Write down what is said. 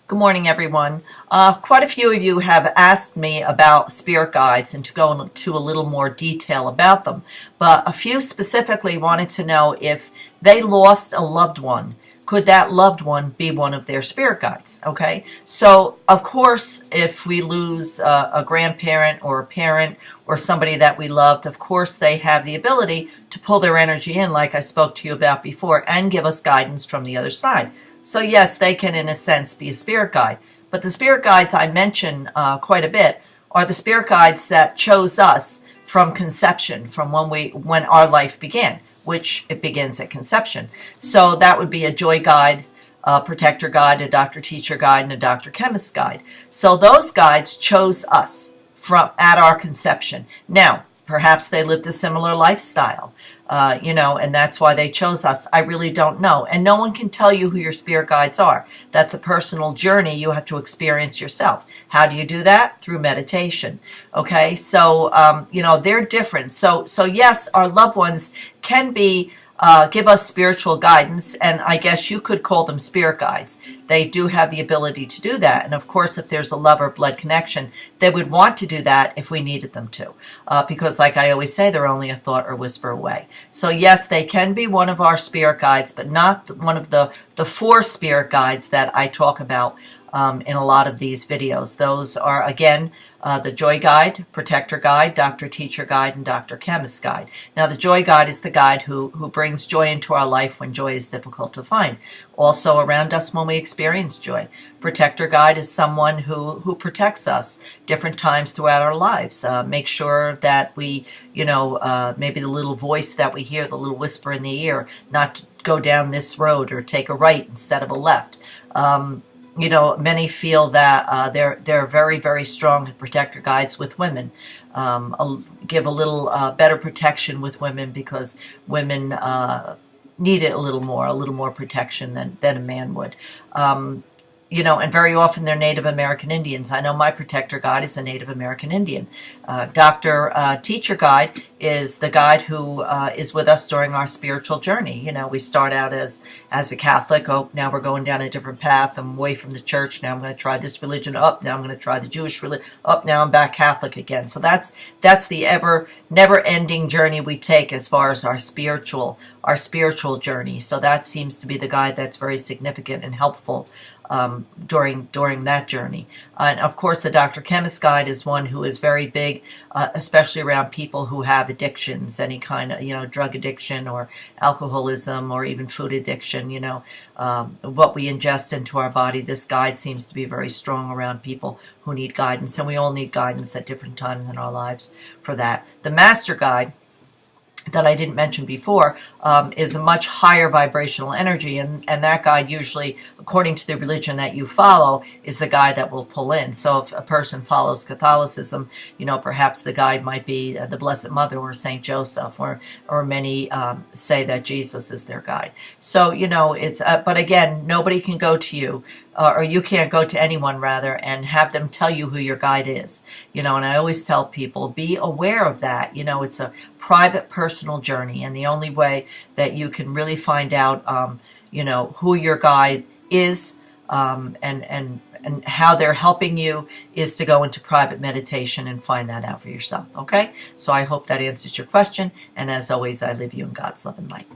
Good morning, everyone. Quite a few of you have asked me about spirit guides and to go into a little more detail about them. But a few specifically wanted to know if they lost a loved one, could that loved one be one of their spirit guides? Okay, so of course, if we lose a grandparent or a parent or somebody that we loved, of course they have the ability to pull their energy in, like I spoke to you about before, and give us guidance from the other side. So yes, they can, in a sense, be a spirit guide. But the spirit guides I mention quite a bit are the spirit guides that chose us from conception, from when our life began, which it begins at conception. So that would be a joy guide, a protector guide, a doctor teacher guide, and a doctor chemist guide. So those guides chose us from at our conception. Now, perhaps they lived a similar lifestyle. And that's why they chose us. I really don't know. And no one can tell you who your spirit guides are. That's a personal journey you have to experience yourself. How do you do that? Through meditation. Okay, so, they're different. So yes, our loved ones can be give us spiritual guidance, and I guess you could call them spirit guides. They do have the ability to do that, and of course, if there's a love or blood connection, they would want to do that if we needed them to, because like I always say, they're only a thought or whisper away. So yes, they can be one of our spirit guides, but not one of the four spirit guides that I talk about in a lot of these videos. Those are, again, the Joy Guide, Protector Guide, Doctor Teacher Guide, and Doctor Chemist Guide. Now, the Joy Guide is the guide who brings joy into our life when joy is difficult to find. Also around us when we experience joy. Protector Guide is someone who protects us different times throughout our lives. Make sure that we, maybe the little voice that we hear, the little whisper in the ear, not to go down this road or take a right instead of a left. Many feel that they're very, very strong protector guides with women. Give a little better protection with women because women need it a little more protection than a man would. And very often they're Native American Indians. I know my protector guide is a Native American Indian. Doctor Teacher Guide is the guide who is with us during our spiritual journey. We start out as a Catholic. Oh, now we're going down a different path. I'm away from the church. Now I'm going to try this religion. Up, now I'm going to try the Jewish religion. Up, now I'm back Catholic again. So that's the never-ending journey we take as far as our spiritual journey. So that seems to be the guide that's very significant and helpful during that journey. And of course, the Dr. Chemist Guide is one who is very big, especially around people who have addictions, any kind of, drug addiction or alcoholism or even food addiction, what we ingest into our body. This guide seems to be very strong around people who need guidance, and we all need guidance at different times in our lives for that. The Master Guide that I didn't mention before is a much higher vibrational energy, and that guide usually, according to the religion that you follow, is the guide that will pull in. So if a person follows Catholicism, perhaps the guide might be the Blessed Mother or Saint Joseph, or many say that Jesus is their guide. So it's but again, nobody can go to you, or you can't go to anyone rather, and have them tell you who your guide is. And I always tell people, be aware of that. It's a private, personal journey, and the only way that you can really find out, who your guide is, and how they're helping you is to go into private meditation and find that out for yourself. Okay? So I hope that answers your question, and as always, I leave you in God's love and light.